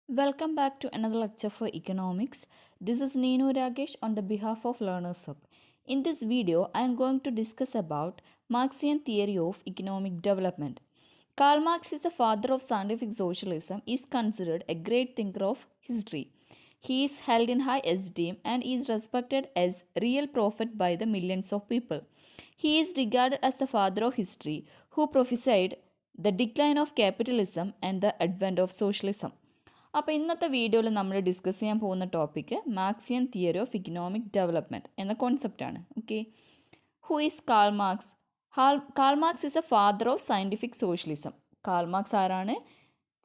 Welcome back to another lecture for economics. This is Neenu Ragesh on the behalf of Learners Hub. In this video, I am going to discuss about Marxian theory of economic development. Karl Marx is the father of scientific socialism, is considered a great thinker of history. He is held in high esteem and is respected as real prophet by the millions of people. He is regarded as the father of history who prophesied the decline of capitalism and the advent of socialism. അപ്പോൾ ഇന്നത്തെ വീഡിയോയിൽ നമ്മൾ discuss ചെയ്യാൻ പോകുന്ന topic Marxian theory of economic development എന്ന കോൺസെപ്റ്റാണ്. Okay, who is Karl Marx? Karl Marx is a father of scientific socialism. Karl Marx ആരാണ്?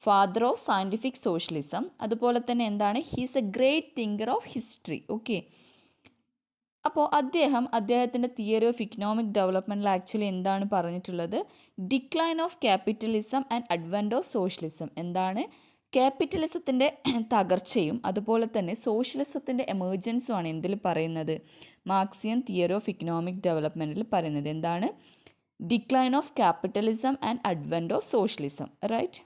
Father of scientific socialism. അതുപോലെ തന്നെ എന്താണ്? He's a great thinker of history. Okay, അപ്പോൾ അദ്ദേഹത്തിൻ്റെ theory of economic ഡെവലപ്മെൻറ്റിൽ actually എന്താണ് പറഞ്ഞിട്ടുള്ളത്? Decline of capitalism and advent of socialism. എന്താണ്? ക്യാപിറ്റലിസത്തിൻ്റെ തകർച്ചയും അതുപോലെ തന്നെ സോഷ്യലിസത്തിൻ്റെ എമർജൻസുമാണ് എന്തിൽ പറയുന്നത്? മാർക്സിയൻ തിയറി ഓഫ് ഇക്കണോമിക് ഡെവലപ്മെൻറ്റിൽ പറയുന്നത്. എന്താണ്? Decline of capitalism and advent of socialism. Right.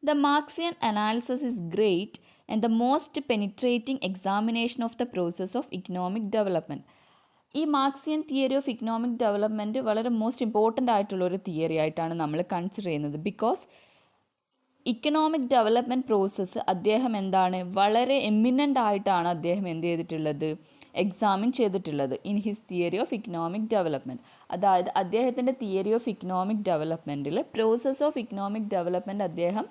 The Marxian analysis is great and the most penetrating examination of the process of economic development. ഈ Marxian theory of economic development വളരെ most important ആയിട്ടുള്ളൊരു theory ആയിട്ടാണ് നമ്മൾ consider ചെയ്യുന്നത്. Because economic development process അദ്ദേഹം എന്താണ് വളരെ eminent ആയിട്ടാണ് അദ്ദേഹം എന്ത് ചെയ്തിട്ടുള്ളത്? എക്സാമിൻ ചെയ്തിട്ടുള്ളത് in his theory of economic development. അതായത് അദ്ദേഹത്തിൻ്റെ തിയറി ഓഫ് ഇക്കണോമിക് ഡെവലപ്മെൻറ്റിൽ പ്രോസസ്സ് ഓഫ് ഇക്കണോമിക് ഡെവലപ്മെൻറ്റ് അദ്ദേഹം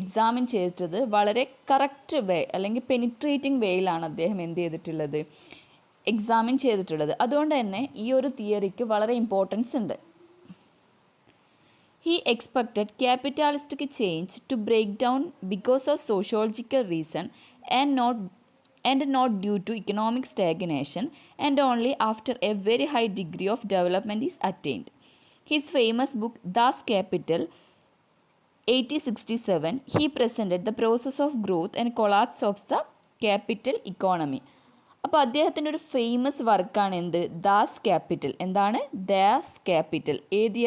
എക്സാമിൻ ചെയ്തിട്ടത് വളരെ കറക്റ്റ് വേ അല്ലെങ്കിൽ പെനിട്രേറ്റിംഗ് വേയിലാണ് അദ്ദേഹം എന്ത് ചെയ്തിട്ടുള്ളത്? എക്സാമിൻ ചെയ്തിട്ടുള്ളത്. അതുകൊണ്ട് തന്നെ ഈ ഒരു തിയറിക്ക് വളരെ ഇമ്പോർട്ടൻസ് ഉണ്ട്. He expected capitalistic change to break down because of sociological reason and not due to economic stagnation, and only after a very high degree of development is attained. His famous book Das Kapital 1867, he presented the process of growth and collapse of the capital economy. അപ്പോൾ അദ്ദേഹത്തിൻ്റെ ഒരു famous വർക്കാണ് എന്ത്? Das Kapital. എന്താണ്? Das Kapital. ഏത്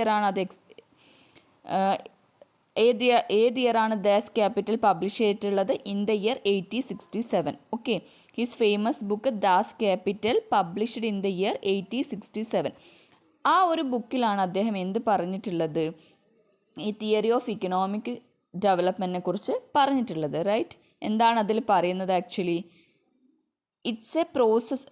ഇയറാണ് Das Kapital publish ചെയ്തിട്ടുള്ളത്? In the year 1867. Okay, his famous book Das Kapital published in the year 1867. ആ ഒരു ബുക്കിലാണ് അദ്ദേഹം എന്ത് പറഞ്ഞിട്ടുള്ളത്? ഈ തിയറി ഓഫ് ഇക്കണോമിക് ഡെവലപ്മെൻറ്റിനെ കുറിച്ച് പറഞ്ഞിട്ടുള്ളത്. റൈറ്റ്. എന്താണ് അതിൽ പറയുന്നത് actually? It's a process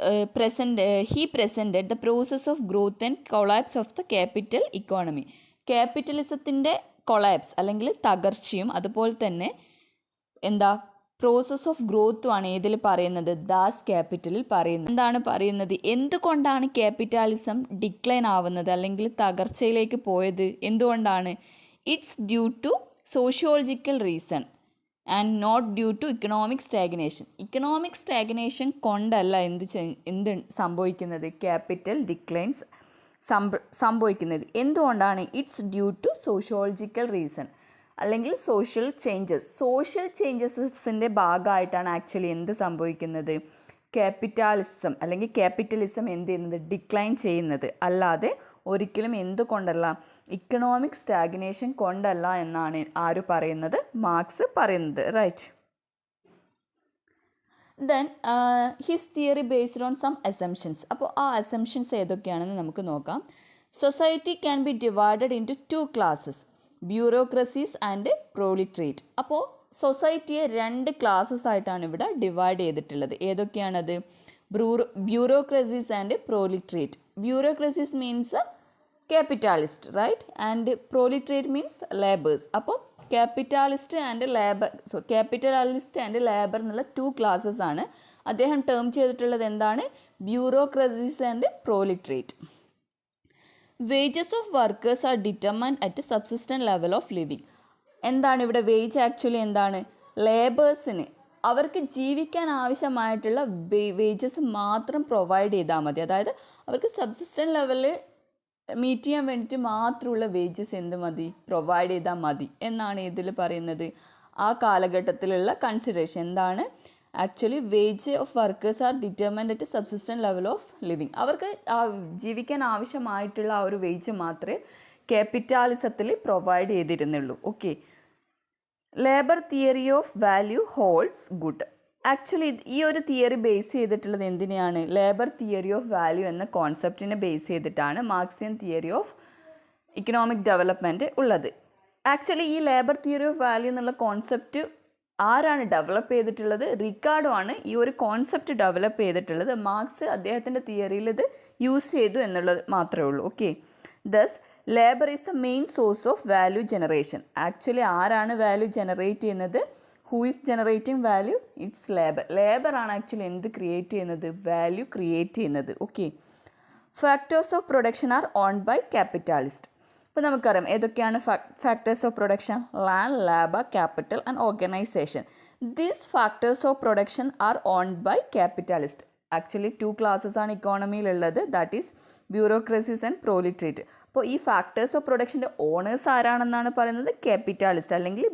he presented the process of growth and collapse of the capital economy. ക്യാപിറ്റലിസത്തിൻ്റെ കൊളാപ്സ് അല്ലെങ്കിൽ തകർച്ചയും അതുപോലെ തന്നെ എന്താ പ്രോസസ് ഓഫ് ഗ്രോത്തുമാണ് ഏതിൽ പറയുന്നത്? ദാസ് ക്യാപിറ്റലിൽ പറയുന്നത്. എന്താണ് പറയുന്നത്? എന്തുകൊണ്ടാണ് ക്യാപിറ്റലിസം ഡിക്ലൈൻ ആവുന്നത് അല്ലെങ്കിൽ തകർച്ചയിലേക്ക് പോയത്? എന്തുകൊണ്ടാണ്? It's due to sociological reason and not due to economic stagnation. Economic stagnation കൊണ്ടല്ല എന്ത് സംഭവിക്കുന്നത്? ക്യാപിറ്റൽ ഡിക്ലൈൻസ് സംഭവിക്കുന്നത്. എന്തുകൊണ്ടാണ്? It's due to sociological reason അല്ലെങ്കിൽ സോഷ്യൽ ചേഞ്ചസിൻ്റെ ഭാഗമായിട്ടാണ് ആക്ച്വലി എന്ത് സംഭവിക്കുന്നത്? ക്യാപിറ്റലിസം എന്ത് ചെയ്യുന്നത്? ഡിക്ലൈൻ ചെയ്യുന്നത്. അല്ലാതെ ഒരിക്കലും എന്തുകൊണ്ടല്ല? ഇക്കണോമിക് സ്റ്റാഗ്നേഷൻ കൊണ്ടല്ല എന്നാണ് ആര് പറയുന്നത്? മാർക്സ് പറയുന്നത്. Right. Then his theory based on some assumptions. അപ്പോൾ ആ അസംഷൻസ് ഏതൊക്കെയാണെന്ന് നമുക്ക് നോക്കാം. Society can be divided into 2 classes, bureaucracies and proletariat. അപ്പോൾ സൊസൈറ്റിയെ 2 ക്ലാസ്സസ് ആയിട്ടാണ് ഇവിടെ ഡിവൈഡ് ചെയ്തിട്ടുള്ളത്. ഏതൊക്കെയാണത്? Bureaucracies and proletariat. Bureaucracies means capitalist, right? And proletariat means laborers. അപ്പോൾ capitalist and labor എന്നുള്ള 2 classes ആണ് അദ്ദേഹം ടേം ചെയ്തിട്ടുള്ളത്. എന്താണ്? bureaucracies and proletariat. Wages of workers are determined at a subsistence level of living. എന്താണ് ഇവിടെ വേജ്? ആക്ച്വലി എന്താണ്? ലേബേഴ്സിന് അവർക്ക് ജീവിക്കാൻ ആവശ്യമായിട്ടുള്ള വേജസ് മാത്രം പ്രൊവൈഡ് ചെയ്താൽ മതി. അതായത് അവർക്ക് സബ്സിസ്റ്റൻറ്റ് ലെവലിൽ മീറ്റ് ചെയ്യാൻ വേണ്ടിയിട്ട് മാത്രമുള്ള വേജസ് എന്ത് മതി? പ്രൊവൈഡ് ചെയ്താൽ മതി എന്നാണ് ഇതിൽ പറയുന്നത്. ആ കാലഘട്ടത്തിലുള്ള കൺസിഡറേഷൻ എന്താണ്? Actually wage of workers are determined at subsistence level of living. അവർക്ക് ജീവിക്കാൻ ആവശ്യമായിട്ടുള്ള ആ ഒരു വേജ് മാത്രമേ ക്യാപിറ്റാലിസത്തിൽ പ്രൊവൈഡ് ചെയ്തിരുന്നുള്ളൂ. Okay, labour theory of value holds good. Actually ഈ ഒരു തിയറി ബേസ് ചെയ്തിട്ടുള്ളത് എന്തിനെയാണ്? ലേബർ തിയറി ഓഫ് വാല്യൂ എന്ന കോൺസെപ്റ്റിനെ ബേസ് ചെയ്തിട്ടാണ് Marxian theory of economic development ഉള്ളത്. ആക്ച്വലി ഈ ലേബർ തിയറി ഓഫ് വാല്യൂ എന്നുള്ള കോൺസെപ്റ്റ് ആരാണ് ഡെവലപ്പ് ചെയ്തിട്ടുള്ളത്? റിക്കാർഡോ ആണ് ഈ ഒരു കോൺസെപ്റ്റ് ഡെവലപ്പ് ചെയ്തിട്ടുള്ളത്. മാർക്സ് അദ്ദേഹത്തിൻ്റെ തിയറിയിൽ ഇത് യൂസ് ചെയ്തു എന്നുള്ളത് മാത്രമേ ഉള്ളൂ. Okay, thus labour is the main source of value generation. Actually ആരാണ് വാല്യൂ ജനറേറ്റ് ചെയ്യുന്നത്? Who is generating value? It's labour. Labour ആണ് ആക്ച്വലി എന്ത് ക്രിയേറ്റ് ചെയ്യുന്നത്? വാല്യൂ ക്രിയേറ്റ് ചെയ്യുന്നത്. Okay, factors of production are owned by capitalist. ഇപ്പോൾ നമുക്കറിയാം ഏതൊക്കെയാണ് factors of production? Land, labour, capital and organisation. These factors of production are owned by capitalist. Actually 2 classes ആണ് ഇക്കോണമിയിലുള്ളത്, that is bureaucracies and proletariat. അപ്പോൾ ഈ factors of പ്രൊഡക്ഷൻ്റെ owners ആരാണെന്നാണ് പറയുന്നത്? ക്യാപിറ്റാലിസ്റ്റ് അല്ലെങ്കിൽ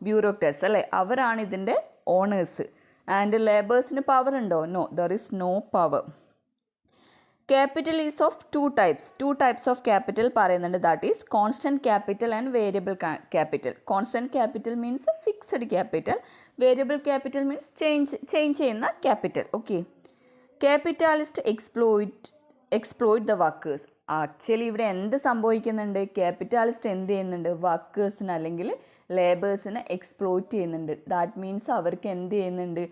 ബ്യൂറോക്രാറ്റ്സ് അല്ലേ, അവരാണ് ഇതിൻ്റെ ഓണേഴ്സ്. ആൻഡ് ലേബേഴ്സിന് പവർ ഉണ്ടോ? No, there is no power. Capital is of two types of capital പറയുന്നുണ്ട്, that is constant capital and variable capital. Constant capital means fixed capital, variable capital means change ചെയ്യുന്ന capital. Okay, capitalist exploit the workers. Actually ഇവിടെ എന്ത് സംഭവിക്കുന്നുണ്ട്? Capitalist എന്ത് ചെയ്യുന്നുണ്ട്? വർക്കേഴ്സിന് അല്ലെങ്കിൽ ലേബേഴ്സിനെ എക്സ്പ്ലോയിറ്റ് ചെയ്യുന്നുണ്ട്. ദാറ്റ് മീൻസ് അവർക്ക് എന്ത് ചെയ്യുന്നുണ്ട്?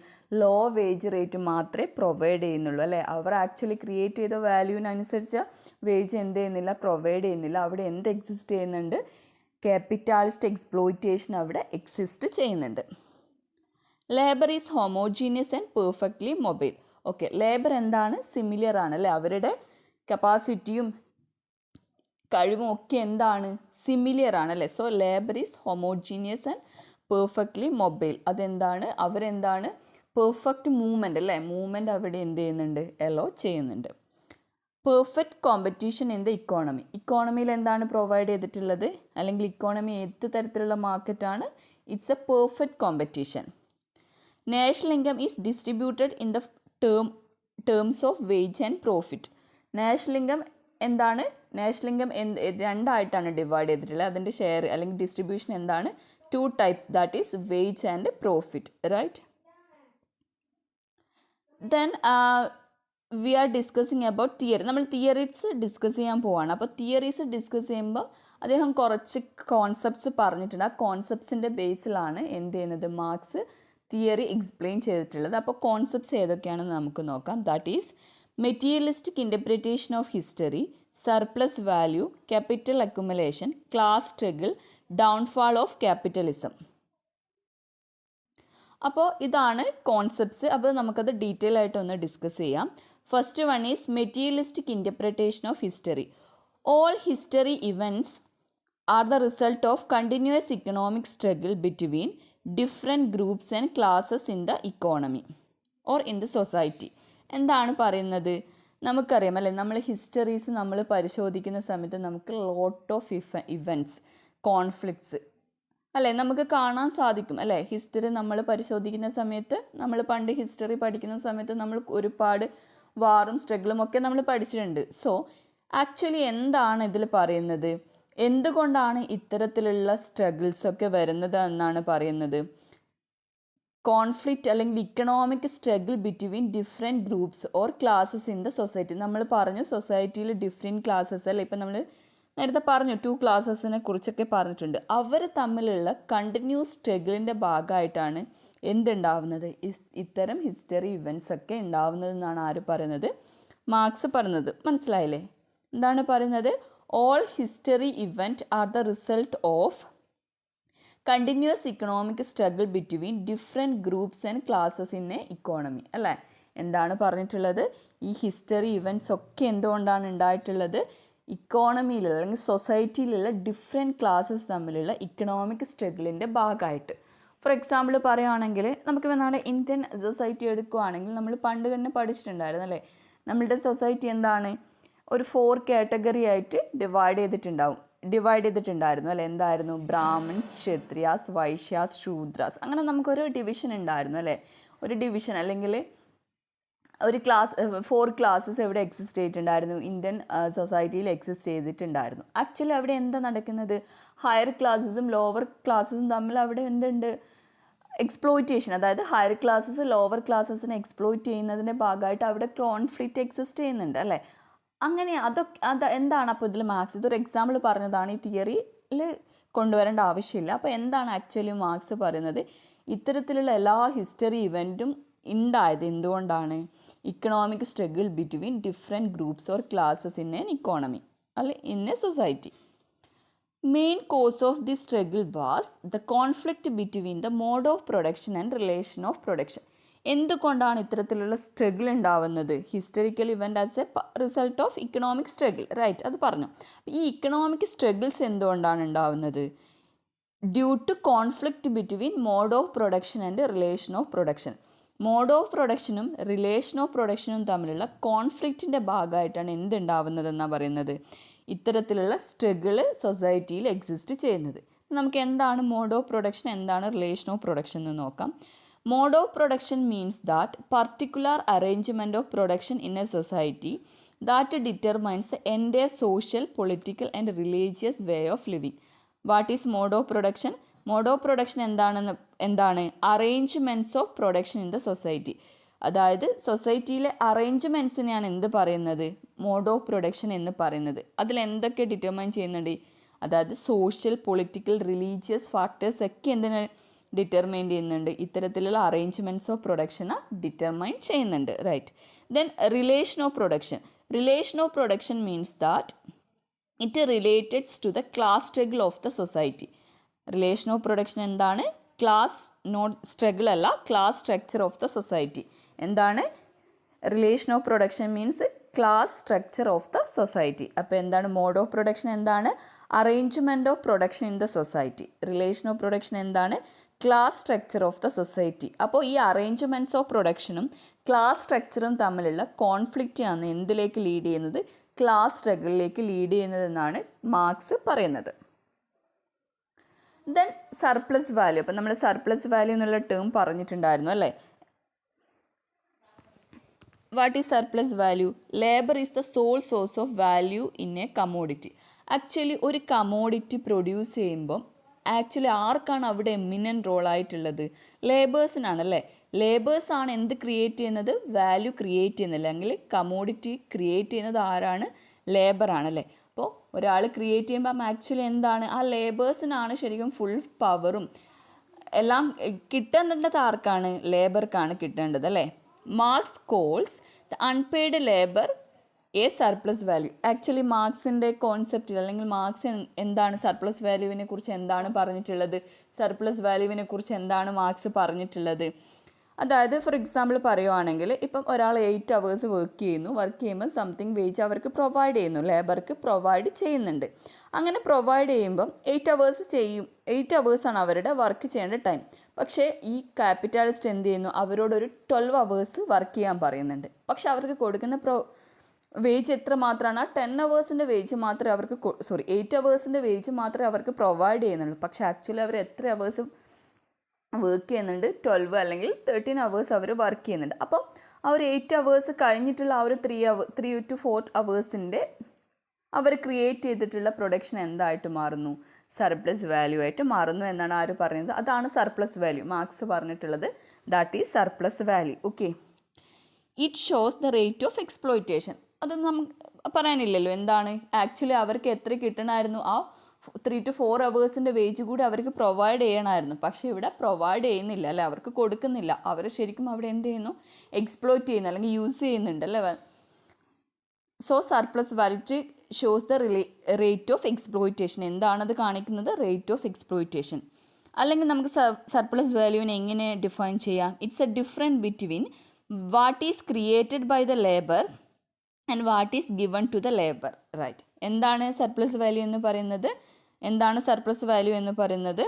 ലോ വേജ് റേറ്റ് മാത്രമേ പ്രൊവൈഡ് ചെയ്യുന്നുള്ളൂ അല്ലേ. അവർ ആക്ച്വലി ക്രിയേറ്റ് ചെയ്ത വാല്യൂവിനനുസരിച്ച് വേജ് എന്ത് ചെയ്യുന്നില്ല? പ്രൊവൈഡ് ചെയ്യുന്നില്ല. അവിടെ എന്ത് എക്സിസ്റ്റ് ചെയ്യുന്നുണ്ട്? ക്യാപിറ്റാലിസ്റ്റ് എക്സ്പ്ലോയിറ്റേഷൻ അവിടെ എക്സിസ്റ്റ് ചെയ്യുന്നുണ്ട്. Labour is homogeneous and perfectly mobile. Okay, labour എന്താണ്? സിമിലർ ആണ് അല്ലേ. അവരുടെ കപ്പാസിറ്റിയും കഴിവും ഒക്കെ എന്താണ്? സിമിലിയർ ആണ് അല്ലേ. So labour is homogeneous and perfectly mobile. അതെന്താണ്? അവരെന്താണ്? പെർഫെക്റ്റ് മൂവ്മെൻ്റ് അല്ലേ. മൂവ്മെൻ്റ് അവിടെ എന്ത് ചെയ്യുന്നുണ്ട്? എലോ ചെയ്യുന്നുണ്ട്. Perfect competition in the economy. ഇക്കോണമിയിൽ എന്താണ് പ്രൊവൈഡ് ചെയ്തിട്ടുള്ളത്? അല്ലെങ്കിൽ ഇക്കോണമി ഏത് തരത്തിലുള്ള മാർക്കറ്റാണ്? It's a perfect competition. National income is distributed in the terms of wage and profit. National income എന്താണ്? നാഷണൽ ഇൻകം രണ്ടായിട്ടാണ് ഡിവൈഡ് ചെയ്തിട്ടുള്ളത്. അതിൻ്റെ ഷെയർ അല്ലെങ്കിൽ ഡിസ്ട്രിബ്യൂഷൻ എന്താണ്? 2 types, that is wage and profit, right? Then we are discussing about theory. നമ്മൾ theories discuss ചെയ്യാൻ പോവാണ്. അപ്പോൾ തിയറീസ് ഡിസ്കസ് ചെയ്യുമ്പോൾ അദ്ദേഹം കുറച്ച് കോൺസെപ്റ്റ്സ് പറഞ്ഞിട്ടുണ്ട്. ആ കോൺസെപ്റ്റ്സിൻ്റെ ബേസിലാണ് എന്ത് ചെയ്യുന്നത്? മാർക്സ് തിയറി എക്സ്പ്ലെയിൻ ചെയ്തിട്ടുള്ളത്. അപ്പോൾ കോൺസെപ്റ്റ്സ് ഏതൊക്കെയാണെന്ന് നമുക്ക് നോക്കാം. That is materialistic interpretation of history, surplus value, capital accumulation, class struggle, downfall of capitalism. അപ്പോൾ ഇതാണ് കോൺസെപ്റ്റ്സ്. അപ്പോൾ നമുക്കത് ഡീറ്റെയിൽ ആയിട്ടൊന്ന് ഡിസ്കസ് ചെയ്യാം. First one is materialistic interpretation of history. All history events are the result of continuous economic struggle between different groups and classes in the economy or in the society. എന്താണ് പറയുന്നത്? നമുക്കറിയാം അല്ലേ, നമ്മൾ histories നമ്മൾ പരിശോധിക്കുന്ന സമയത്ത് നമുക്ക് ലോട്ട് ഓഫ് ഇവൻറ്റ്സ്, കോൺഫ്ലിക്ട്സ് അല്ലേ നമുക്ക് കാണാൻ സാധിക്കും അല്ലേ. ഹിസ്റ്ററി നമ്മൾ പരിശോധിക്കുന്ന സമയത്ത്, നമ്മൾ പണ്ട് ഹിസ്റ്ററി പഠിക്കുന്ന സമയത്ത് നമ്മൾ ഒരുപാട് വാറും സ്ട്രഗിളും ഒക്കെ നമ്മൾ പഠിച്ചിട്ടുണ്ട്. സോ ആക്ച്വലി എന്താണ് ഇതിൽ പറയുന്നത്? എന്തുകൊണ്ടാണ് ഇത്തരത്തിലുള്ള സ്ട്രഗിൾസ് ഒക്കെ വരുന്നത് എന്നാണ് പറയുന്നത്? കോൺഫ്ലിക്റ്റ് അല്ലെങ്കിൽ economic struggle between different groups or classes in the society. നമ്മൾ പറഞ്ഞു സൊസൈറ്റിയിൽ ഡിഫറെൻറ്റ് ക്ലാസസ് അല്ലേ. ഇപ്പം നമ്മൾ നേരത്തെ പറഞ്ഞു 2 ക്ലാസസിനെ കുറിച്ചൊക്കെ പറഞ്ഞിട്ടുണ്ട്. അവർ തമ്മിലുള്ള കണ്ടിന്യൂസ് സ്ട്രഗിളിൻ്റെ ഭാഗമായിട്ടാണ് എന്തുണ്ടാവുന്നത്? ഇത്തരം ഹിസ്റ്ററി ഇവൻറ്റ്സ് ഒക്കെ ഉണ്ടാവുന്നതെന്നാണ് ആര് പറയുന്നത്? മാർക്സ് പറയുന്നത്. മനസ്സിലായില്ലേ? എന്താണ് പറയുന്നത്? All history event are the result of continuous economic struggle between different groups and classes in A economy അല്ലേ. എന്താണ് പറഞ്ഞിട്ടുള്ളത്? ഈ ഹിസ്റ്ററി ഇവൻറ്റ്സ് ഒക്കെ എന്തുകൊണ്ടാണ് ഉണ്ടായിട്ടുള്ളത്? ഇക്കോണമിയിലുള്ള അല്ലെങ്കിൽ സൊസൈറ്റിയിലുള്ള ഡിഫറെൻറ്റ് ക്ലാസ്സസ് തമ്മിലുള്ള ഇക്കണോമിക് സ്ട്രഗിളിൻ്റെ ഭാഗമായിട്ട്. ഫോർ എക്സാമ്പിൾ പറയുകയാണെങ്കിൽ നമുക്ക് നമ്മുടെ ഇന്ത്യൻ സൊസൈറ്റി എടുക്കുകയാണെങ്കിൽ നമ്മൾ പണ്ട് തന്നെ പഠിച്ചിട്ടുണ്ടായിരുന്നു അല്ലേ. നമ്മളുടെ സൊസൈറ്റി എന്താണ്? ഒരു 4 കാറ്റഗറി ആയിട്ട് ഡിവൈഡ് ചെയ്തിട്ടുണ്ടായിരുന്നു അല്ലേ. എന്തായിരുന്നു? ബ്രാഹ്മിൻസ്, ക്ഷത്രിയാസ്, വൈശ്യാസ്, ശൂദ്രാസ്, അങ്ങനെ നമുക്കൊരു ഡിവിഷൻ ഉണ്ടായിരുന്നു അല്ലേ. ഒരു ഡിവിഷൻ അല്ലെങ്കിൽ ഒരു ക്ലാസ് 4 ക്ലാസ്സസ് എവിടെ എക്സിസ്റ്റ് ചെയ്തിട്ടുണ്ടായിരുന്നു, ഇന്ത്യൻ സൊസൈറ്റിയിൽ എക്സിസ്റ്റ് ചെയ്തിട്ടുണ്ടായിരുന്നു. ആക്ച്വലി അവിടെ എന്താ നടക്കുന്നത്, ഹയർ ക്ലാസ്സസും ലോവർ ക്ലാസ്സസും തമ്മിൽ അവിടെ എന്തുണ്ട്, എക്സ്പ്ലോയിറ്റേഷൻ. അതായത് ഹയർ ക്ലാസ്സസ് ലോവർ ക്ലാസ്സസിനെ എക്സ്പ്ലോയിറ്റ് ചെയ്യുന്നതിൻ്റെ ഭാഗമായിട്ട് അവിടെ കോൺഫ്ലിക്റ്റ് എക്സിസ്റ്റ് ചെയ്യുന്നുണ്ട് അല്ലേ. അങ്ങനെ എന്താണ് അപ്പോൾ ഇതിൽ മാർക്സ്, ഇതൊരു എക്സാമ്പിൾ പറഞ്ഞതാണ്, ഈ തിയറിയിൽ കൊണ്ടുവരേണ്ട ആവശ്യമില്ല. അപ്പോൾ എന്താണ് ആക്ച്വലി മാർക്സ് പറയുന്നത്, ഇത്തരത്തിലുള്ള എല്ലാ ഹിസ്റ്ററി ഇവൻറ്റും ഉണ്ടായത് എന്തുകൊണ്ടാണ്, economic struggle between different groups or classes in an economy അല്ലെ in a society. Main cause of the struggle was the conflict between the mode of production and relation of production. എന്തുകൊണ്ടാണ് ഇത്തരത്തിലുള്ള സ്ട്രഗിൾ ഉണ്ടാവുന്നത്, historical event as a result of economic struggle, right, അത് പറഞ്ഞു. ഈ economic struggles എന്തുകൊണ്ടാണ് ഉണ്ടാവുന്നത്, due to conflict between mode of production and relation of production. Mode of പ്രൊഡക്ഷനും റിലേഷൻ ഓഫ് പ്രൊഡക്ഷനും തമ്മിലുള്ള കോൺഫ്ലിക്റ്റിൻ്റെ ഭാഗമായിട്ടാണ് എന്തുണ്ടാവുന്നതെന്നാണ് പറയുന്നത്, ഇത്തരത്തിലുള്ള സ്ട്രഗിള് സൊസൈറ്റിയിൽ എക്സിസ്റ്റ് ചെയ്യുന്നത്. നമുക്ക് എന്താണ് മോഡ് ഓഫ് പ്രൊഡക്ഷൻ, എന്താണ് റിലേഷൻ ഓഫ് പ്രൊഡക്ഷൻ എന്ന് നോക്കാം. Mode of production means that particular arrangement of production in a society that determines the entire social, political and religious way of living. What is mode of production? Mode of production എന്താണ് arrangements of production in the society. അതായത് സൊസൈറ്റിയിലെ അറേഞ്ച്മെൻറ്റ്സിനെയാണ് എന്ത് പറയുന്നത്, mode of production എന്ന് പറയുന്നത്. അതിൽ എന്തൊക്കെ determine ചെയ്യുന്നുണ്ട്, അതായത് സോഷ്യൽ, പൊളിറ്റിക്കൽ, റിലീജിയസ് ഫാക്ടേഴ്സ് ഒക്കെ എന്തിനെ ഡിറ്റർമൈൻ ചെയ്യുന്നുണ്ട്, ഇത്തരത്തിലുള്ള അറേഞ്ച്മെൻറ്റ്സ് ഓഫ് പ്രൊഡക്ഷനെ ഡിറ്റർമൈൻ ചെയ്യുന്നുണ്ട്, right. Then relation of production. Relation of production means that it relates to the class struggle of the society. Relation of production എന്താണ്, class, not struggle അല്ല, class structure of the society. എന്താണ് relation of production means class structure of the society. അപ്പോൾ എന്താണ് mode of production, എന്താണ് arrangement of production in the society. Relation of production എന്താണ് class structure of the society. അപ്പോൾ ഈ arrangements of പ്രൊഡക്ഷനും class സ്ട്രക്ചറും തമ്മിലുള്ള കോൺഫ്ലിക്റ്റാണ് എന്തിലേക്ക് ലീഡ് ചെയ്യുന്നത്, ക്ലാസ് സ്ട്രഗിളിലേക്ക് ലീഡ് ചെയ്യുന്നതെന്നാണ് മാർക്സ് പറയുന്നത്. Then surplus value. അപ്പം നമ്മൾ സർപ്ലസ് വാല്യൂ എന്നുള്ള ടേം പറഞ്ഞിട്ടുണ്ടായിരുന്നു അല്ലേ. What is surplus value? Labour is the sole source of value in a commodity. Actually ഒരു കമോഡിറ്റി പ്രൊഡ്യൂസ് ചെയ്യുമ്പം ആക്ച്വലി ആർക്കാണ് അവിടെ എമിനൻ്റ് റോളായിട്ടുള്ളത്, ലേബേഴ്സിനാണല്ലേ. ലേബേഴ്സാണ് എന്ത് ക്രിയേറ്റ് ചെയ്യുന്നത്, വാല്യൂ ക്രിയേറ്റ് ചെയ്യുന്നത്, അല്ലെങ്കിൽ കമോഡിറ്റി ക്രിയേറ്റ് ചെയ്യുന്നത് ആരാണ്, ലേബറാണല്ലേ. അപ്പോൾ ഒരാൾ ക്രിയേറ്റ് ചെയ്യുമ്പം ആക്ച്വലി എന്താണ്, ആ ലേബേഴ്സിനാണ് ശരിക്കും ഫുൾ പവറും എല്ലാം കിട്ടേണ്ടത് ആർക്കാണ്, ലേബർക്കാണ് കിട്ടേണ്ടത് അല്ലേ. Marx calls the unpaid labour a surplus value. Actually മാർക്സിൻ്റെ കോൺസെപ്റ്റിൽ അല്ലെങ്കിൽ മാർക്സ് എന്താണ് സർപ്ലസ് വാല്യൂവിനെ കുറിച്ച് എന്താണ് പറഞ്ഞിട്ടുള്ളത്, സർപ്ലസ് വാല്യൂവിനെ കുറിച്ച് എന്താണ് മാർക്സ് പറഞ്ഞിട്ടുള്ളത്. അതായത് ഫോർ എക്സാമ്പിൾ പറയുവാണെങ്കിൽ ഇപ്പം ഒരാൾ 8 hours വർക്ക് ചെയ്യുമ്പോൾ സംതിങ് വേജ് അവർക്ക് പ്രൊവൈഡ് ചെയ്യുന്നു, ലേബർക്ക് പ്രൊവൈഡ് ചെയ്യുന്നുണ്ട്. അങ്ങനെ പ്രൊവൈഡ് ചെയ്യുമ്പം 8 hours അവരുടെ വർക്ക് ചെയ്യേണ്ട ടൈം. പക്ഷേ ഈ ക്യാപിറ്റലിസ്റ്റ് എന്ത് ചെയ്യുന്നു, അവരോടൊരു 12 hours വർക്ക് ചെയ്യാൻ പറയുന്നുണ്ട്. പക്ഷെ അവർക്ക് കൊടുക്കുന്ന വേജ് എത്ര മാത്രമാണ്, ആ 10 hours വേജ് മാത്രമേ അവർക്ക് 8 hours വേജ് മാത്രമേ അവർക്ക് പ്രൊവൈഡ് ചെയ്യുന്നുള്ളൂ. പക്ഷേ ആക്ച്വലി അവർ എത്ര അവേഴ്സ് വർക്ക് ചെയ്യുന്നുണ്ട്, 12 അല്ലെങ്കിൽ 13 hours അവർ വർക്ക് ചെയ്യുന്നുണ്ട്. അപ്പോൾ ആ ഒരു 8 hours കഴിഞ്ഞിട്ടുള്ള ആ ഒരു 3 to 4 hours അവർ ക്രിയേറ്റ് ചെയ്തിട്ടുള്ള പ്രൊഡക്ഷൻ എന്തായിട്ട് മാറുന്നു, സർപ്ലസ് വാല്യൂ ആയിട്ട് മാറുന്നു എന്നാണ് ആര് പറയുന്നത്, അതാണ് സർപ്ലസ് വാല്യൂ. മാർക്സ് പറഞ്ഞിട്ടുള്ളത് that is surplus value. Okay, it shows the rate of exploitation. അതൊന്നും നമുക്ക് പറയാനില്ലല്ലോ. എന്താണ് ആക്ച്വലി അവർക്ക് എത്ര കിട്ടണമായിരുന്നു, ആ 3 to 4 hours വേജ് കൂടി അവർക്ക് പ്രൊവൈഡ് ചെയ്യണമായിരുന്നു. പക്ഷേ ഇവിടെ പ്രൊവൈഡ് ചെയ്യുന്നില്ല അല്ലേ, അവർക്ക് കൊടുക്കുന്നില്ല. അവർ ശരിക്കും അവിടെ എന്ത് ചെയ്യുന്നു, എക്സ്പ്ലോയിറ്റ് ചെയ്യുന്നു അല്ലെങ്കിൽ യൂസ് ചെയ്യുന്നുണ്ട് അല്ലേ. So surplus value shows the rate of exploitation. എന്താണത് കാണിക്കുന്നത്, റേറ്റ് ഓഫ് എക്സ്പ്ലോയിറ്റേഷൻ. അല്ലെങ്കിൽ നമുക്ക് സർപ്ലസ് വാല്യൂവിനെ എങ്ങനെ ഡിഫൈൻ ചെയ്യാം, it's a difference between what is created by the labour and what is given to the labour, right. എന്താണ് surplus value എന്ന് പറയുന്നത്,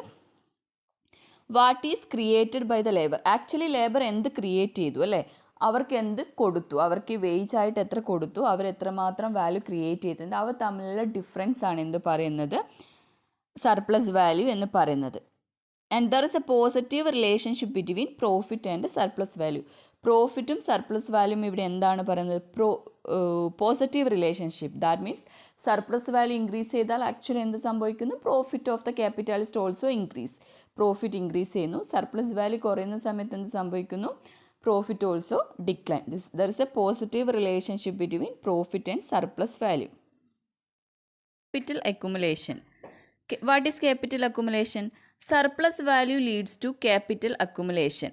what is created by the labour. Actually labour എന്ത് create ചെയ്തു അല്ലേ, അവർക്ക് എന്ത് കൊടുത്തു, അവർക്ക് വേജ് ആയിട്ട് എത്ര കൊടുത്തു, അവർ എത്രമാത്രം വാല്യൂ ക്രിയേറ്റ് ചെയ്തിട്ടുണ്ട്, അവ തമ്മിലുള്ള ഡിഫറൻസ് ആണ് എന്ത് പറയുന്നത്, സർപ്ലസ് വാല്യൂ എന്ന് പറയുന്നത്. And there is a positive relationship between profit and surplus value. പ്രോഫിറ്റും സർപ്ലസ് വാല്യൂം ഇവിടെ എന്താണ് പറയുന്നത്? Positive relationship. That means surplus value increase ചെയ്താൽ ആക്ച്വലി എന്ത് സംഭവിക്കുന്നു? Profit of the capitalist also increase. Profit increase ചെയ്യുന്നു. സർപ്ലസ് വാല്യൂ കുറയുന്ന സമയത്ത് എന്ത് സംഭവിക്കുന്നു? Profit also decline. There is a positive relationship between profit and surplus value. Capital accumulation. What is capital accumulation? Surplus value leads to capital accumulation.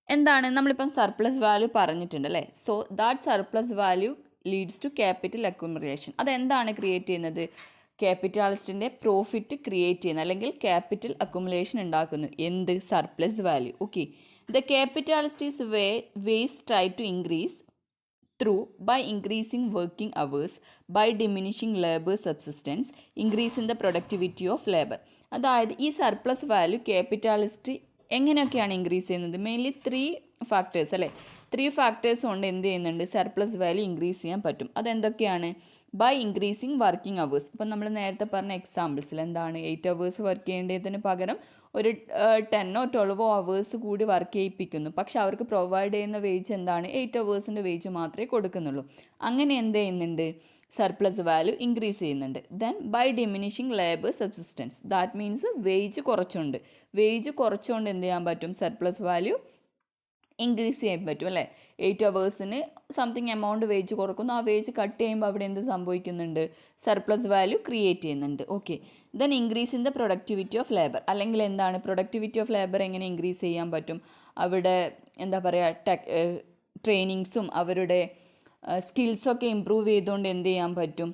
എന്താണ്? നമ്മളിപ്പം surplus value പറഞ്ഞിട്ടുണ്ട് അല്ലേ? So that surplus value leads to capital accumulation. അതെന്താണ് create ചെയ്യുന്നത്? ക്യാപിറ്റാലിസ്റ്റിൻ്റെ profit create ചെയ്യുന്നത്, അല്ലെങ്കിൽ capital accumulation ഉണ്ടാക്കുന്നു. എന്ത്? Surplus value. Okay. The capitalist is ways try to increase through by increasing working hours, by diminishing labor subsistence, increasing the productivity of labor. അതായത് ഈ surplus value ക്യാപിറ്റാലിസ്റ്റ് എങ്ങനെയൊക്കെയാണ് increase ചെയ്യുന്നത്? Mainly 3 factors അല്ലേ? 3 factors കൊണ്ട് എന്ത് ചെയ്യുന്നുണ്ട്? സർപ്ലസ് വാല്യൂ ഇൻക്രീസ് ചെയ്യാൻ പറ്റും. അതെന്തൊക്കെയാണ്? By increasing working hours. ഇപ്പം നമ്മൾ നേരത്തെ പറഞ്ഞ എക്സാമ്പിൾസിൽ എന്താണ്? 8 അവേഴ്സ് വർക്ക് ചെയ്യേണ്ടതിന് പകരം ഒരു 10 or 12 അവേഴ്സ് കൂടി വർക്ക് ചെയ്യിപ്പിക്കുന്നു. പക്ഷെ അവർക്ക് പ്രൊവൈഡ് ചെയ്യുന്ന വേജ് എന്താണ്? 8 അവേഴ്സിൻ്റെ വേജ് മാത്രമേ കൊടുക്കുന്നുള്ളൂ. അങ്ങനെ എന്ത് ചെയ്യുന്നുണ്ട്? സർപ്ലസ് വാല്യൂ ഇൻക്രീസ് ചെയ്യുന്നുണ്ട്. Then bye diminishing labour subsistence. That means wage കുറച്ചുകൊണ്ട് എന്ത് ചെയ്യാൻ പറ്റും? സർപ്ലസ് വാല്യൂ ഇൻക്രീസ് ചെയ്യാൻ പറ്റും അല്ലേ? 8 അവേഴ്സിന് സംതിങ് എമൗണ്ട് വേജ് കുറക്കുന്നു. ആ വേജ് കട്ട് ചെയ്യുമ്പോൾ അവിടെ എന്ത് സംഭവിക്കുന്നുണ്ട്? സർപ്ലസ് വാല്യൂ ക്രിയേറ്റ് ചെയ്യുന്നുണ്ട്. Okay. Then increase in the productivity of labour. അല്ലെങ്കിൽ എന്താണ്? പ്രൊഡക്ടിവിറ്റി ഓഫ് ലേബർ എങ്ങനെ ഇൻക്രീസ് ചെയ്യാൻ പറ്റും? അവിടെ എന്താ പറയുക, ട്രെയിനിങ്സും അവരുടെ സ്കിൽസൊക്കെ ഇമ്പ്രൂവ് ചെയ്തുകൊണ്ട് എന്ത് ചെയ്യാൻ പറ്റും?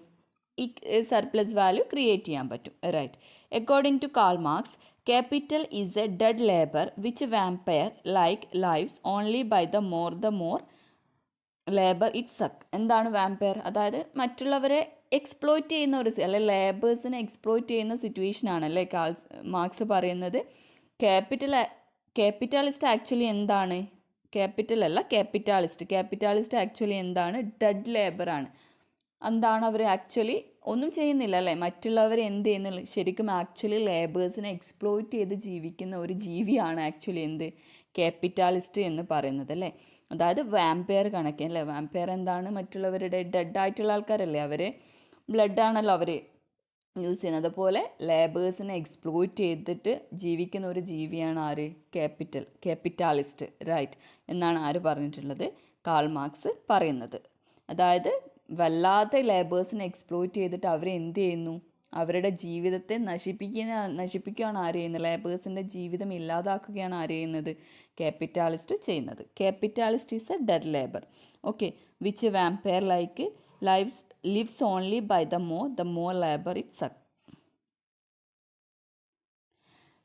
ഈ സർപ്ലസ് വാല്യൂ ക്രിയേറ്റ് ചെയ്യാൻ പറ്റും. Right. According to Karl Marx, capital is a dead labor which vampire like lives only by the more labor it suck. എന്താണ് വാമ്പയർ? അതായത് മറ്റുള്ളവരെ എക്സ്പ്ലോയിറ്റ് ചെയ്യുന്ന ഒരു അല്ലെ ലേബേഴ്സിനെ എക്സ്പ്ലോയിറ്റ് ചെയ്യുന്ന സിറ്റുവേഷൻ ആണല്ലേ മാർക്സ് പറയുന്നത്. ക്യാപിറ്റലിസ്റ്റ് ആക്ച്വലി എന്താണ്? ക്യാപിറ്റൽ അല്ല, ക്യാപിറ്റാലിസ്റ്റ് ആക്ച്വലി എന്താണ്? ഡെഡ് ലേബറാണ്. എന്താണ്? അവർ ആക്ച്വലി ഒന്നും ചെയ്യുന്നില്ല അല്ലേ? മറ്റുള്ളവർ എന്ത് ചെയ്യുന്നില്ല? ശരിക്കും ആക്ച്വലി ലേബേഴ്സിനെ എക്സ്പ്ലോയിറ്റ് ചെയ്ത് ജീവിക്കുന്ന ഒരു ജീവിയാണ് ആക്ച്വലി എന്ത്? ക്യാപിറ്റാലിസ്റ്റ് എന്ന് പറയുന്നത് അല്ലേ? അതായത് വാമ്പയർ കണക്കെ അല്ലേ? വാമ്പയർ എന്താണ്? മറ്റുള്ളവരുടെ ഡെഡായിട്ടുള്ള ആൾക്കാരല്ലേ? അവർ ബ്ലഡാണല്ലോ അവർ യൂസ് ചെയ്യുന്നത്. അതുപോലെ ലേബേഴ്സിനെ എക്സ്പ്ലോയിറ്റ് ചെയ്തിട്ട് ജീവിക്കുന്ന ഒരു ജീവിയാണ് ആര്? ക്യാപിറ്റാലിസ്റ്റ്. റൈറ്റ് എന്നാണ് ആര് പറഞ്ഞിട്ടുള്ളത്? കാൾ മാർക്സ് പറയുന്നത്. അതായത് വല്ലാതെ ലേബേഴ്സിനെ എക്സ്പ്ലോയിറ്റ് ചെയ്തിട്ട് അവരെ എന്ത് ചെയ്യുന്നു? അവരുടെ ജീവിതത്തെ നശിപ്പിക്കുകയാണ് ആര് ചെയ്യുന്നത്? ലേബേഴ്സിൻ്റെ ജീവിതം ഇല്ലാതാക്കുകയാണ് ആര് ചെയ്യുന്നത്? ക്യാപിറ്റാലിസ്റ്റ് ചെയ്യുന്നത്. Capitalist is a dead labour. Okay. Which vampire like lives only by the more labour it suck.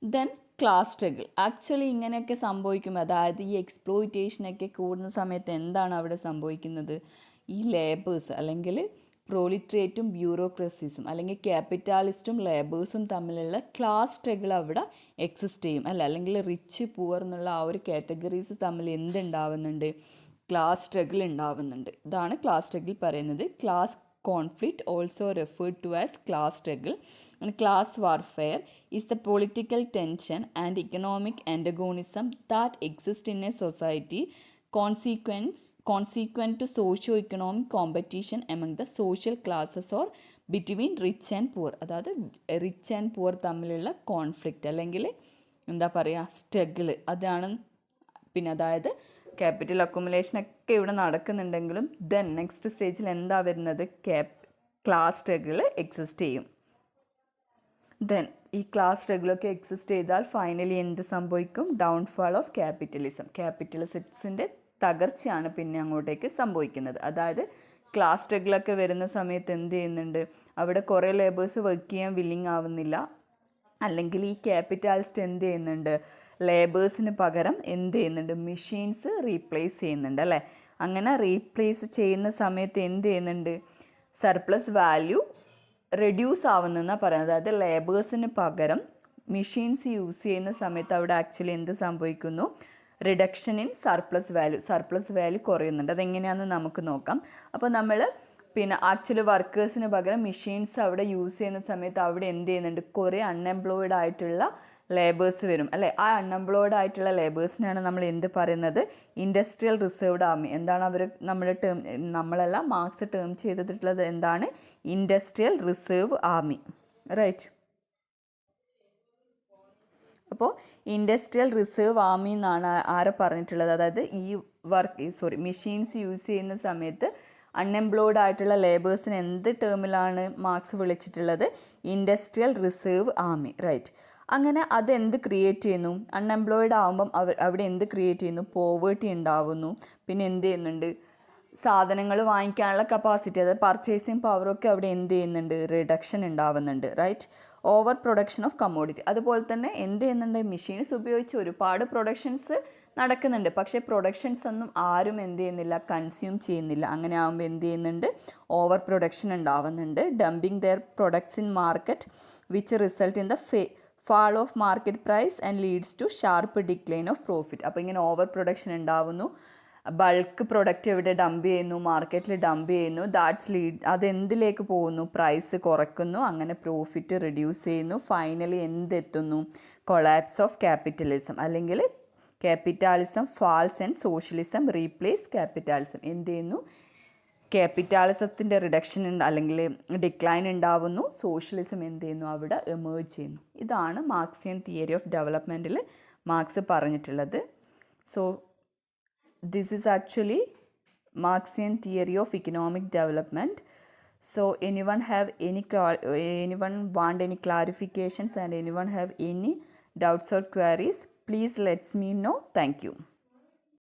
Then class struggle. Actually ഇങ്ങനെയൊക്കെ സംഭവിക്കും. അതായത് ഈ എക്സ്പ്ലോയിറ്റേഷനൊക്കെ കൂടുന്ന സമയത്ത് എന്താണ് അവിടെ സംഭവിക്കുന്നത്? ഈ ലേബേഴ്സ് അല്ലെങ്കിൽ പ്രോലിറ്ററേറ്റും ബ്യൂറോക്രസീസും അല്ലെങ്കിൽ ക്യാപിറ്റാലിസ്റ്റും ലേബേഴ്സും തമ്മിലുള്ള ക്ലാസ് സ്ട്രഗിൾ അവിടെ എക്സിസ്റ്റ് ചെയ്യും അല്ല? അല്ലെങ്കിൽ റിച്ച് പുവർ എന്നുള്ള ആ ഒരു കാറ്റഗറീസ് തമ്മിൽ എന്തുണ്ടാവുന്നുണ്ട്? ക്ലാസ് സ്ട്രഗിൾ ഉണ്ടാവുന്നുണ്ട്. ഇതാണ് ക്ലാസ് സ്ട്രഗിൾ പറയുന്നത്. Class conflict also referred to as class struggle, and class warfare is the political tension and economic antagonism that exist in a society consequent to socio-economic competition among the social classes or between rich and poor. അതായത് rich and poor തമ്മിലുള്ള conflict അല്ലെങ്കിൽ എന്താ പറയുക, struggle അതാണ്. പിന്നെ അതായത് capital അക്യുമുലേഷനൊക്കെ ഇവിടെ നടക്കുന്നുണ്ടെങ്കിലും ദെൻ നെക്സ്റ്റ് സ്റ്റേജിൽ എന്താ വരുന്നത്? ക്ലാസ് സ്ട്രഗിൾ എക്സിസ്റ്റ് ചെയ്യും. ദെൻ ഈ ക്ലാസ് സ്ട്രഗിളൊക്കെ എക്സിസ്റ്റ് ചെയ്താൽ ഫൈനലി എന്ത് സംഭവിക്കും? Downfall of capitalism. ക്യാപിറ്റലിസത്തിൻ്റെ തകർച്ചയാണ് പിന്നെ അങ്ങോട്ടേക്ക് സംഭവിക്കുന്നത്. അതായത് ക്ലാസ് സ്ട്രഗിളൊക്കെ വരുന്ന സമയത്ത് എന്ത് ചെയ്യുന്നുണ്ട്? അവിടെ കുറേ ലേബേഴ്സ് വർക്ക് ചെയ്യാൻ വില്ലിങ് ആവുന്നില്ല. അല്ലെങ്കിൽ ഈ ക്യാപിറ്റാലിസ്റ്റ് എന്ത് ചെയ്യുന്നുണ്ട്? ലേബേഴ്സിന് പകരം എന്ത് ചെയ്യുന്നുണ്ട്? മെഷീൻസ് റീപ്ലേസ് ചെയ്യുന്നുണ്ട് അല്ലേ? അങ്ങനെ റീപ്ലേസ് ചെയ്യുന്ന സമയത്ത് എന്ത് ചെയ്യുന്നുണ്ട്? സർപ്ലസ് വാല്യൂ റെഡ്യൂസ് ആവുന്നെന്നാണ് പറയുന്നത്. അതായത് ലേബേഴ്സിന് പകരം മെഷീൻസ് യൂസ് ചെയ്യുന്ന സമയത്ത് അവിടെ ആക്ച്വലി എന്ത് സംഭവിക്കുന്നു? റിഡക്ഷൻ ഇൻ സർപ്ലസ് വാല്യൂ കുറയുന്നുണ്ട്. അതെങ്ങനെയാണെന്ന് നമുക്ക് നോക്കാം. അപ്പോൾ നമ്മൾ പിന്നെ ആക്ച്വലി വർക്കേഴ്സിന് പകരം മെഷീൻസ് അവിടെ യൂസ് ചെയ്യുന്ന സമയത്ത് അവിടെ എന്ത് ചെയ്യുന്നുണ്ട്? കുറേ അൺഎംപ്ലോയിഡ് ആയിട്ടുള്ള ലേബേഴ്സ് വരും അല്ലേ. ആ അൺഎംപ്ലോയ്ഡ് ആയിട്ടുള്ള ലേബേഴ്സിനാണ് നമ്മൾ എന്ത് പറയുന്നത്, ഇൻഡസ്ട്രിയൽ റിസർവ്ഡ് ആർമി. എന്താണ് അവർ നമ്മളെല്ലാം മാർക്സ് ടേം ചെയ്തിട്ടുള്ളത് എന്താണ്, ഇൻഡസ്ട്രിയൽ റിസർവ് ആർമി, റൈറ്റ്. അപ്പോൾ ഇൻഡസ്ട്രിയൽ റിസർവ് ആർമി എന്നാണ് ആരെ പറഞ്ഞിട്ടുള്ളത്, അതായത് ഈ മെഷീൻസ് യൂസ് ചെയ്യുന്ന സമയത്ത് അൺഎംപ്ലോയ്ഡ് ആയിട്ടുള്ള ലേബേഴ്സിന് എന്ത് ടേമിലാണ് മാർക്സ് വിളിച്ചിട്ടുള്ളത്, ഇൻഡസ്ട്രിയൽ റിസർവ് ആർമി, റൈറ്റ്. അങ്ങനെ അതെന്ത് ക്രിയേറ്റ് ചെയ്യുന്നു, അൺഎംപ്ലോയ്ഡ് ആകുമ്പം അവിടെ എന്ത് ക്രിയേറ്റ് ചെയ്യുന്നു, പോവേർട്ടി ഉണ്ടാവുന്നു. പിന്നെ എന്ത് ചെയ്യുന്നുണ്ട്, സാധനങ്ങൾ വാങ്ങിക്കാനുള്ള കപ്പാസിറ്റി, അതായത് പർച്ചേസിങ് പവറൊക്കെ അവിടെ എന്ത് ചെയ്യുന്നുണ്ട്, റിഡക്ഷൻ ഉണ്ടാവുന്നുണ്ട്, right. Over production of commodity. അതുപോലെ തന്നെ എന്ത് ചെയ്യുന്നുണ്ട്, മെഷീൻസ് ഉപയോഗിച്ച് ഒരുപാട് പ്രൊഡക്ഷൻസ് നടക്കുന്നുണ്ട്, പക്ഷേ പ്രൊഡക്ഷൻസ് ഒന്നും ആരും എന്ത് ചെയ്യുന്നില്ല, കൺസ്യൂം ചെയ്യുന്നില്ല. അങ്ങനെ ആകുമ്പോൾ എന്ത് ചെയ്യുന്നുണ്ട്, ഓവർ പ്രൊഡക്ഷൻ ഉണ്ടാവുന്നുണ്ട്. Dumping their products in market which result in the fall of market price and leads to sharp decline of profit. അപ്പോൾ ഇങ്ങനെ ഓവർ പ്രൊഡക്ഷൻ ഉണ്ടാവുന്നു, ബൾക്ക് പ്രൊഡക്റ്റ് എവിടെ ഡംപ് ചെയ്യുന്നു, മാർക്കറ്റിൽ ഡംപ് ചെയ്യുന്നു, അതെന്തിലേക്ക് പോകുന്നു, പ്രൈസ് കുറയ്ക്കുന്നു, അങ്ങനെ പ്രോഫിറ്റ് റിഡ്യൂസ് ചെയ്യുന്നു. ഫൈനലി എന്തെത്തുന്നു, കൊളാപ്സ് ഓഫ് ക്യാപിറ്റലിസം, അല്ലെങ്കിൽ capitalism falls and socialism replace capitalism. എന്ത് ചെയ്യുന്നു, ക്യാപിറ്റാലിസത്തിൻ്റെ റിഡക്ഷൻ അല്ലെങ്കിൽ ഡിക്ലൈൻ ഉണ്ടാവുന്നു, സോഷ്യലിസം എന്ത് ചെയ്യുന്നു, അവിടെ എമേർജ് ചെയ്യുന്നു. ഇതാണ് മാർക്സിയൻ തിയറി ഓഫ് ഡെവലപ്മെൻറ്റിൽ മാർക്സ് പറഞ്ഞിട്ടുള്ളത്. So this is actually Marxian theory of economic development. So anyone want any clarifications and anyone have any doubts or queries, please let me know. Thank you.